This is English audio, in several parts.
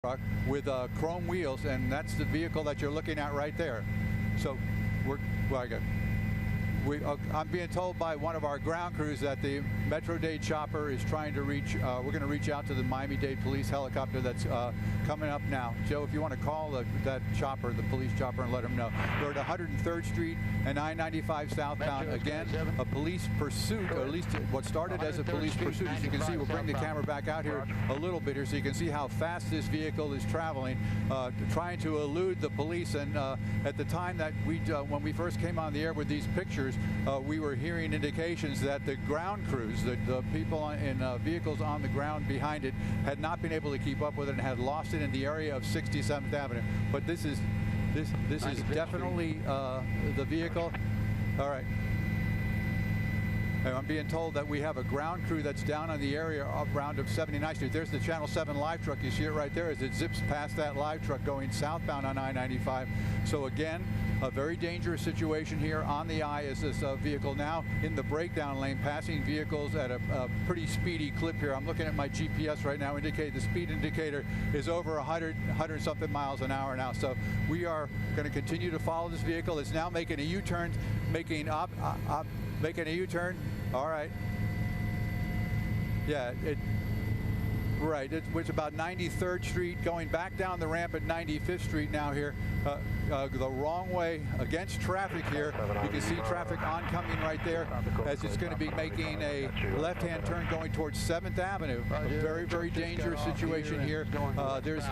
truck with chrome wheels, and that's the vehicle that you're looking at right there. So I'm being told by one of our ground crews that the Metro-Dade chopper is trying to reach, we're going to reach out to the Miami-Dade police helicopter that's coming up now. Joe, if you want to call that chopper, the police chopper, and let them know. We're at 103rd Street and I-95 southbound. Again, a police pursuit, or at least what started as a police pursuit. As you can see, we'll bring the camera back out here a little bit here so you can see how fast this vehicle is traveling, trying to elude the police. And at the time that when we first came on the air with these pictures, we were hearing indications that the ground crews, the people in vehicles on the ground behind it, had not been able to keep up with it and had lost it in the area of 67th Avenue. But this is definitely the vehicle. All right. And I'm being told that we have a ground crew that's down on the area around of 79th Street. There's the Channel 7 live truck. You see it right there as it zips past that live truck going southbound on I-95. So again, a very dangerous situation here on the I as this vehicle now in the breakdown lane, passing vehicles at a pretty speedy clip here. I'm looking at my GPS right now, indicate the speed indicator is over 100 something miles an hour now. So we are going to continue to follow this vehicle. It's now making a U-turn, making a U-turn. All right. Yeah, right. It's about 93rd Street, going back down the ramp at 95th Street now here, the wrong way against traffic here. You can see traffic oncoming right there as it's going to be making a left-hand turn going towards 7th Avenue. A very, very dangerous situation here. There's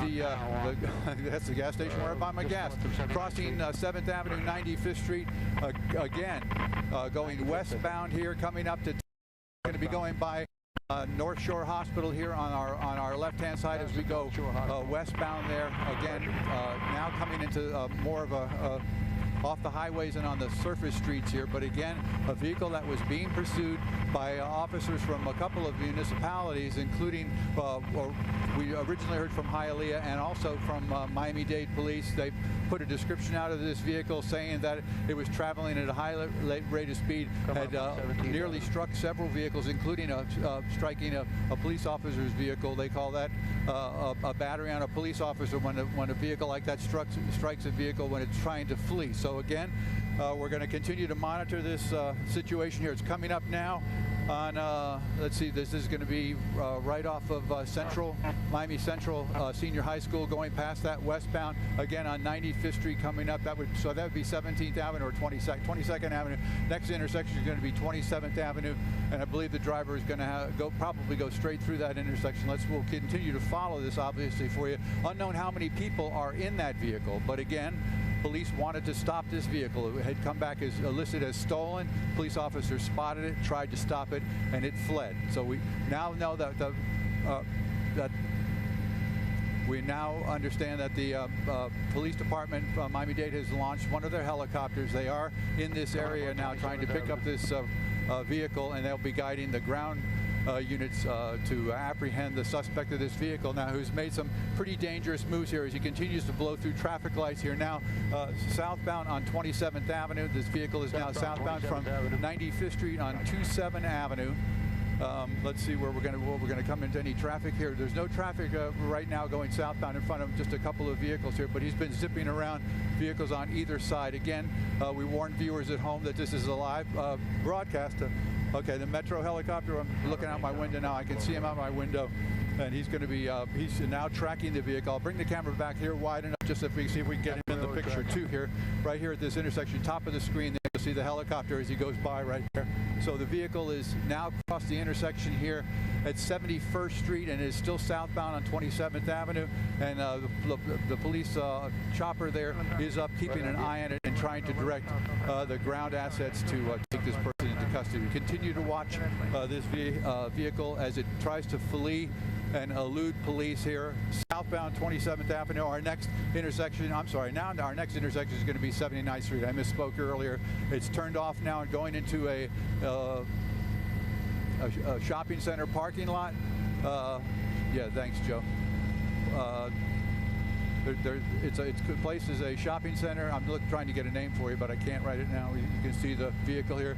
that's the gas station where I buy my gas. Crossing 7th Avenue, 95th Street, again, going westbound here, coming up to, going to be going by North Shore Hospital here on our left-hand side as we go westbound there. Again, now coming into more of a off the highways and on the surface streets here. But again, a vehicle that was being pursued by officers from a couple of municipalities, including we originally heard from Hialeah and also from Miami-Dade police. They put a description out of this vehicle saying that it was traveling at a high rate of speed, had nearly struck several vehicles, including striking a police officer's vehicle. They call that a battery on a police officer when a vehicle like that strikes a vehicle when it's trying to flee. So again, we're going to continue to monitor this situation here. It's coming up now on, let's see, this is going to be right off of Miami Central Senior High School, going past that westbound, again on 95th Street coming up. That would be 17th Avenue or 22nd Avenue. Next intersection is going to be 27th Avenue, and I believe the driver is going to probably go straight through that intersection. We'll continue to follow this, obviously, for you. Unknown how many people are in that vehicle, but again, police wanted to stop this vehicle. It had come back as listed as stolen. Police officers spotted it, tried to stop it, and it fled. So we now know that we now understand that the police department, Miami-Dade, has launched one of their helicopters. They are in this area now trying to pick up this vehicle, and they'll be guiding the ground units to apprehend the suspect of this vehicle now, who's made some pretty dangerous moves here as he continues to blow through traffic lights here now southbound on 27th Avenue. This vehicle is now southbound from 95th Street on 27th Avenue. Let's see where we're going to come into any traffic here. There's no traffic right now going southbound in front of him, just a couple of vehicles here, but he's been zipping around vehicles on either side. Again, we warn viewers at home that this is a live broadcast. Okay, the Metro helicopter, I'm looking out my window now. I can see him out my window, and he's going to be, he's now tracking the vehicle. I'll bring the camera back here wide enough just so we can see if we can get him in the picture too here. Right here at this intersection, top of the screen there, you'll see the helicopter as he goes by right there. So the vehicle is now across the intersection here at 71st Street and is still southbound on 27th Avenue. And the police chopper there is up, keeping an eye on it and trying to direct the ground assets to take this person into custody. We continue to watch this vehicle as it tries to flee and elude police here southbound 27th Avenue. Our next intersection, I'm sorry, now our next intersection is going to be 79th Street. I misspoke earlier. It's turned off now and going into a shopping center parking lot. Yeah, thanks, Joe. It's placed as a shopping center. I'm trying to get a name for you, but I can't write it now. You can see the vehicle here.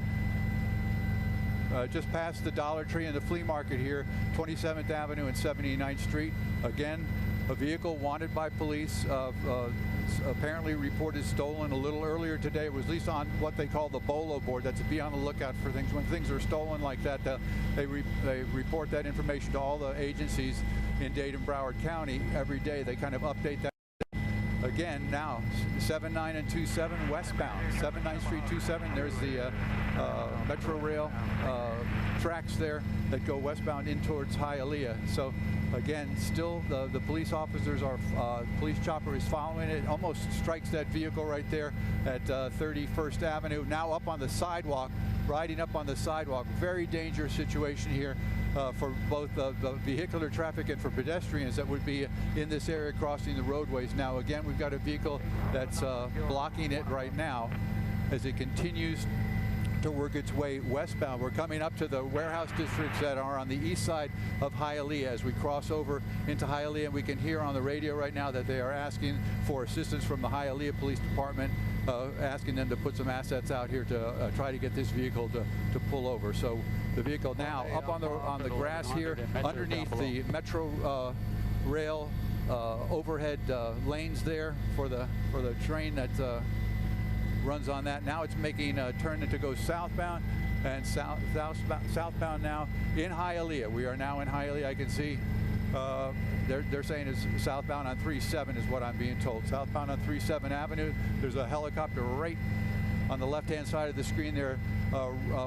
Just past the Dollar Tree and the flea market here, 27th Avenue and 79th Street. Again, a vehicle wanted by police, apparently reported stolen a little earlier today. It was at least on what they call the BOLO board. That's to be on the lookout for things. When things are stolen like that, they report that information to all the agencies in Dade and Broward County every day. They kind of update that. Again, now 79 and 27 westbound, 79th Street 27. There's the Metro Rail tracks there that go westbound in towards Hialeah. So again, still the police officers are, police chopper is following it, almost strikes that vehicle right there at 31st Avenue. Now up on the sidewalk, riding up on the sidewalk. Very dangerous situation here for both the vehicular traffic and for pedestrians that would be in this area crossing the roadways. Now again, we've got a vehicle that's blocking it right now as it continues to work its way westbound. We're coming up to the warehouse districts that are on the east side of Hialeah. As we cross over into Hialeah, and we can hear on the radio right now that they are asking for assistance from the Hialeah Police Department, asking them to put some assets out here to try to get this vehicle to pull over. So the vehicle now up on the grass here underneath the Metro Rail overhead lanes there for the train that runs on that. Now it's making a turn to go southbound, and southbound now in Hialeah. We are now in Hialeah. I can see they're saying it's southbound on 37 is what I'm being told. Southbound on 37 Avenue. There's a helicopter right on the left-hand side of the screen there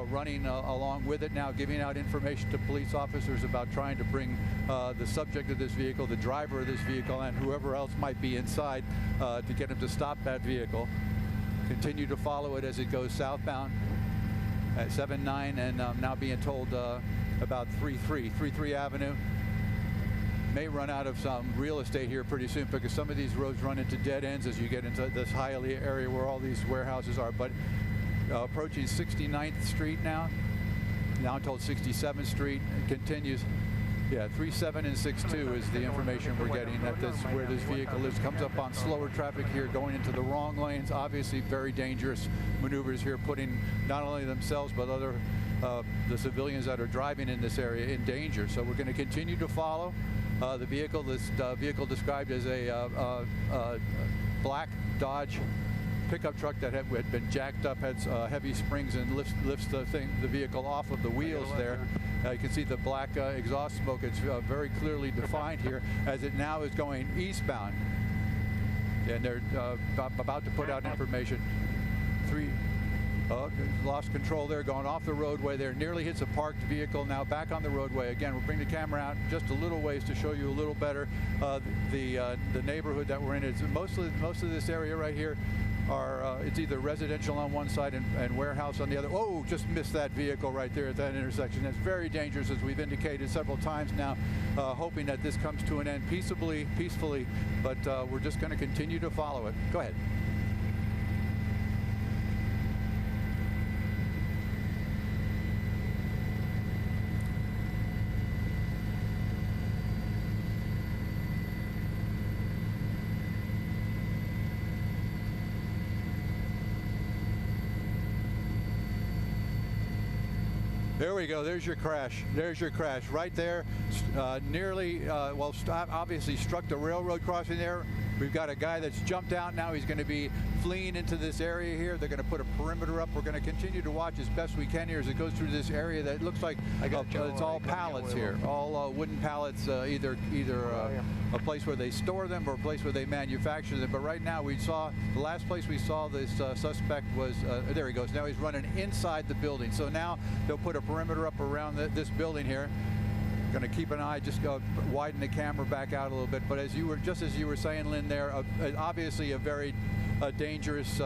running along with it now, giving out information to police officers about trying to bring the subject of this vehicle, the driver of this vehicle, and whoever else might be inside to get him to stop that vehicle. Continue to follow it as it goes southbound at 79, and now being told about 33 Avenue. May run out of some real estate here pretty soon because some of these roads run into dead ends as you get into this Hialeah area where all these warehouses are. But approaching 69th Street now I'm told 67th Street. It continues. Yeah, 37 and 62 is the information we're getting that where this vehicle is. Comes up on slower traffic here, going into the wrong lanes. Obviously, very dangerous maneuvers here, putting not only themselves but other the civilians that are driving in this area in danger. So we're going to continue to follow the vehicle. This vehicle described as a black Dodge pickup truck that had been jacked up, had heavy springs, and lifts the vehicle off of the wheels there. You can see the black exhaust smoke. It's very clearly defined here as it now is going eastbound. And they're about to put out information. Lost control there, going off the roadway there, nearly hits a parked vehicle, now back on the roadway. Again, we'll bring the camera out just a little ways to show you a little better the neighborhood that we're in. It's most of this area right here are it's either residential on one side and warehouse on the other. Oh, just missed that vehicle right there at that intersection. It's very dangerous, as we've indicated several times now, hoping that this comes to an end peacefully, but we're just going to continue to follow it. Go ahead. There we go. There's your crash. There's your crash right there. Nearly, obviously struck the railroad crossing there. We've got a guy that's jumped out now. He's going to be fleeing into this area here. They're going to put a perimeter up. We're going to continue to watch as best we can here as it goes through this area that looks like it's all pallets here, all wooden pallets, either a place where they store them or a place where they manufacture them. But right now the last place we saw this suspect was, there he goes. Now he's running inside the building. So now they'll put a perimeter up around this building here. Going to keep an eye, just widen the camera back out a little bit. But as you were saying, Lynn, there obviously a very dangerous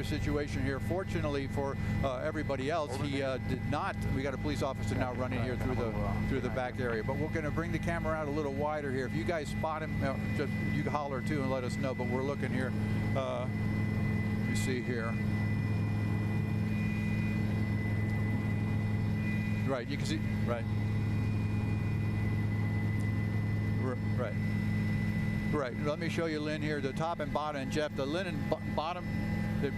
situation here. Fortunately for everybody else, he did not. We got a police officer now running here through the back area. But we're going to bring the camera out a little wider here. If you guys spot him, just you holler too and let us know. But we're looking here. You see here. Right. You can see. Right. Right. Let me show you Lynn here, the top and bottom. And Jeff, the linen bottom,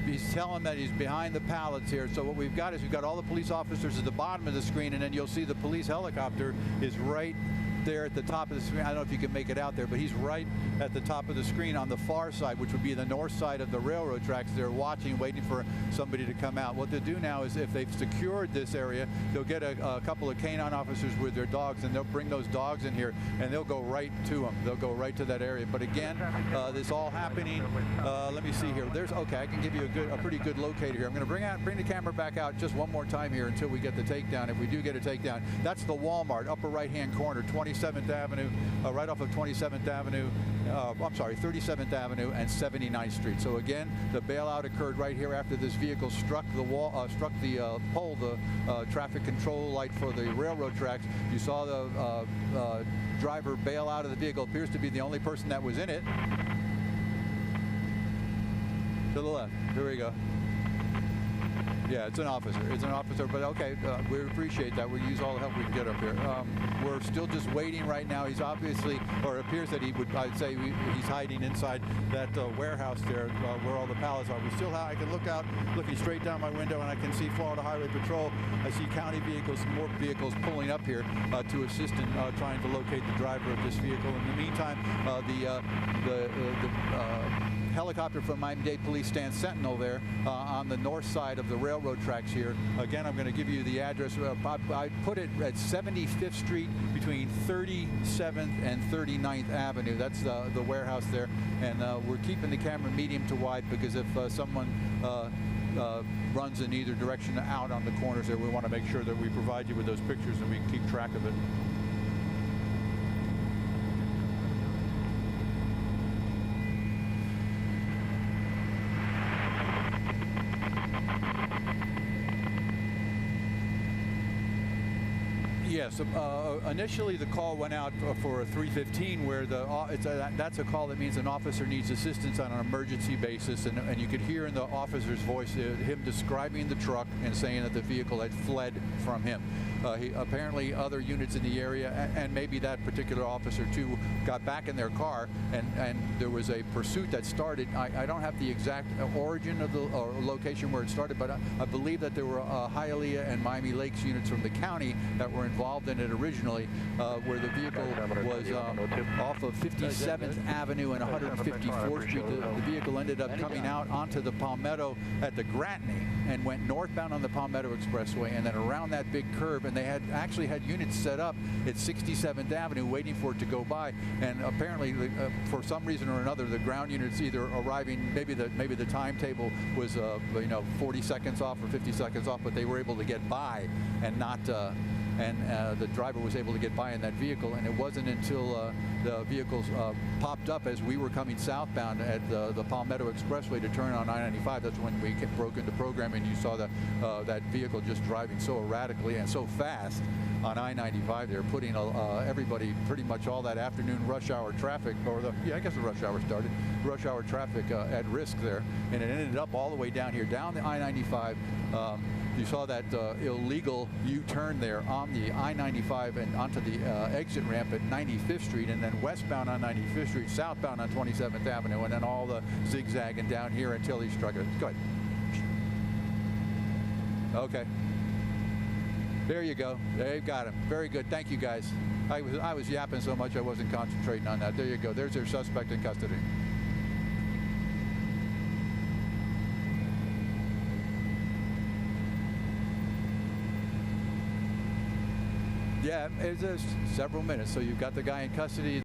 he's telling that he's behind the pallets here. So what we've got is we've got all the police officers at the bottom of the screen, and then you'll see the police helicopter is right there at the top of the screen. I don't know if you can make it out there, but he's right at the top of the screen on the far side, which would be the north side of the railroad tracks. They're watching, waiting for somebody to come out. What they'll do now is, if they've secured this area, they'll get a couple of canine officers with their dogs, and they'll bring those dogs in here, and they'll go right to them. They'll go right to that area. But again, this all happening. Let me see here. Okay, I can give you a pretty good locator here. I'm going to bring the camera back out just one more time here until we get the takedown. If we do get a takedown, that's the Walmart, upper right-hand corner, 27th Avenue, right off of 27th Avenue. I'm sorry, 37th Avenue and 79th Street. So again, the bailout occurred right here after this vehicle struck the wall, struck the pole, the traffic control light for the railroad tracks. You saw the driver bail out of the vehicle. Appears to be the only person that was in it. To the left. Here we go. Yeah, it's an officer. It's an officer, but okay, we appreciate that. We'll use all the help we can get up here. We're still just waiting right now. He's obviously, or it appears that he would, I'd say he's hiding inside that warehouse there where all the pallets are. We still have, I can look out, looking straight down my window, and I can see Florida Highway Patrol. I see county vehicles, more vehicles pulling up here to assist in trying to locate the driver of this vehicle. In the meantime, the helicopter from Miami-Dade Police stands sentinel there on the north side of the railroad tracks here. Again, I'm going to give you the address. I put it at 75th Street between 37th and 39th Avenue. That's the warehouse there. And we're keeping the camera medium to wide because if someone runs in either direction out on the corners there, we want to make sure that we provide you with those pictures and we can keep track of it. Yes, initially the call went out for a 315 where that's a call that means an officer needs assistance on an emergency basis, and you could hear in the officer's voice him describing the truck and saying that the vehicle had fled from him. Apparently other units in the area, and maybe that particular officer too, got back in their car, and there was a pursuit that started. I don't have the exact origin of the location where it started, but I believe that there were Hialeah and Miami Lakes units from the county that were involved in it originally, where the vehicle was off of 57th Avenue and 154th Street. The vehicle ended up coming out onto the Palmetto at the Gratney and went northbound on the Palmetto Expressway, and then around that big curve, and they had actually had units set up at 67th Avenue waiting for it to go by, and apparently for some reason or another the ground units either arriving, maybe the timetable was 40 seconds off or 50 seconds off, but they were able to get by and not the driver was able to get by in that vehicle. And it wasn't until the vehicles popped up as we were coming southbound at the Palmetto Expressway to turn on I-95. That's when we broke into program, and you saw that vehicle just driving so erratically and so fast on I-95 there, putting everybody, pretty much all that afternoon rush hour traffic, or I guess the rush hour started, rush hour traffic at risk there. And it ended up all the way down here, down the I-95. You saw that illegal U-turn there on the I-95 and onto the exit ramp at 95th Street, and then westbound on 95th Street, southbound on 27th Avenue, and then all the zigzagging down here until he struck it. Go ahead. Okay. There you go. There you got him. Very good. Thank you, guys. I was yapping so much I wasn't concentrating on that. There you go. There's their suspect in custody. Yeah, it's several minutes. So you've got the guy in custody.